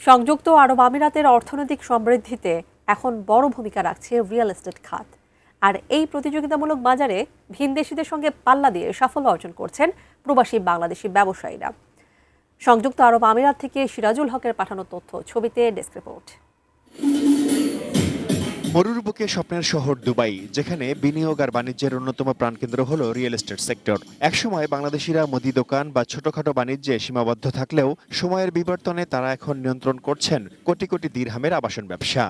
সংযুক্ত আরব আমিরাতের অর্থনৈতিক সমৃদ্ধিতে এখন বড় ভূমিকা রাখছে রিয়েল এস্টেট খাত। আর এই প্রতিযোগিতামূলক বাজারে ভিনদেশিদের সঙ্গে পাল্লা দিয়ে সাফল্য অর্জন করছেন প্রবাসী বাংলাদেশি ব্যবসায়ীরা। সংযুক্ত আরব আমিরাত থেকে সিরাজুল হকের পাঠানো তথ্য, ছবিতে ডেস্ক রিপোর্ট। মরুর বুকে স্বপ্নের শহর দুবাই, যেখানে বিনিয়োগ আর বাণিজ্যের অন্যতম প্রাণকেন্দ্র হলো রিয়েল এস্টেট সেক্টর। একসময় বাংলাদেশিরা মুদি দোকান বা ছোটখাটো বাণিজ্যে সীমাবদ্ধ থাকলেও সময়ের বিবর্তনে তারা এখন নিয়ন্ত্রণ করছেন কোটি কোটি দিরহামের আবাসন ব্যবসা।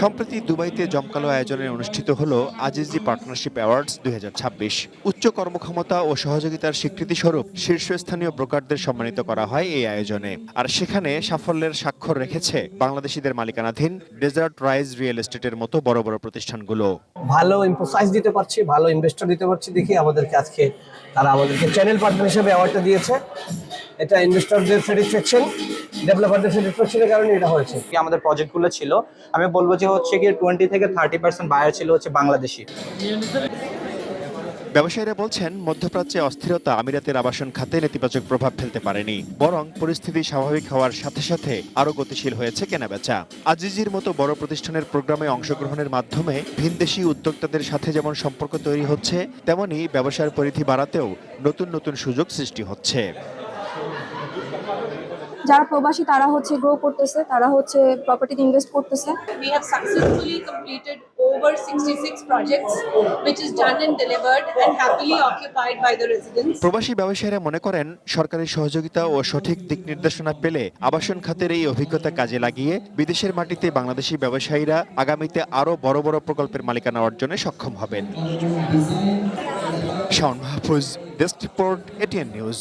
সম্প্রতি দুবাইতে জমকালো আয়োজনে অনুষ্ঠিত হলো আজিজি পার্টনারশিপ অ্যাওয়ার্ডস 2026। উচ্চ কর্মক্ষমতা ও সহযোগিতার স্বীকৃতি স্বরূপ শীর্ষস্থানীয় ব্রোকারদের সম্মানিত করা হয় এই আয়োজনে। আর সেখানে সাফল্যের স্বাক্ষর রেখেছে বাংলাদেশিদের মালিকানাধীন ডেজার্ট রাইজ রিয়েল এস্টেটের মতো বড় বড় প্রতিষ্ঠানগুলো। ভালো ইম্পোসাইজ দিতে পারছি, ভালো ইনভেস্টর দিতে পারছি দেখি তারা আমাদেরকে চ্যানেল পার্টনার হিসেবে অ্যাওয়ার্ডটা দিয়েছে। এটা ইনভেস্টরদের স্যাটিসফ্যাকশন, ডেভেলপারদের স্যাটিসফ্যাকশনের কারণে এটা হয়েছে। আমাদের প্রজেক্টগুলো ছিল, আমি বলবো যে হচ্ছে কি 20 থেকে 30% বায়ার ছিল হচ্ছে বাংলাদেশি। ব্যবসায়ীরা বলছেন, মধ্যপ্রাচ্যে অস্থিরতা আমিরাতের আবাসন খাতে নেতিবাচক প্রভাব ফেলতে পারেনি, বরং পরিস্থিতি স্বাভাবিক হওয়ার সাথে সাথে আরও গতিশীল হয়েছে কেনাবেচা। আজিজির মতো বড় প্রতিষ্ঠানের প্রোগ্রামে অংশগ্রহণের মাধ্যমে ভিনদেশি উদ্যোক্তাদের সাথে যেমন সম্পর্ক তৈরি হচ্ছে, তেমনি ব্যবসার পরিধি বাড়াতেও নতুন নতুন সুযোগ সৃষ্টি হচ্ছে। যারা প্রবাসী তারা গ্রো করতেছে, তারা প্রপার্টিতে ইনভেস্ট করতেছে। We have successfully completed over 66 projects which is done and delivered and happily occupied by the residents. প্রবাসী ব্যবসায়ীরা মনে করেন, সরকারি সহযোগিতা ও সঠিক দিক নির্দেশনা পেলে আবাসন খাতের এই অভিজ্ঞতা কাজে লাগিয়ে বিদেশের মাটিতে বাংলাদেশি ব্যবসায়ীরা আগামীতে আরও বড় বড় প্রকল্পের মালিকানা অর্জনে সক্ষম হবেন। Shaon Mahfuz, desk report, ATN news.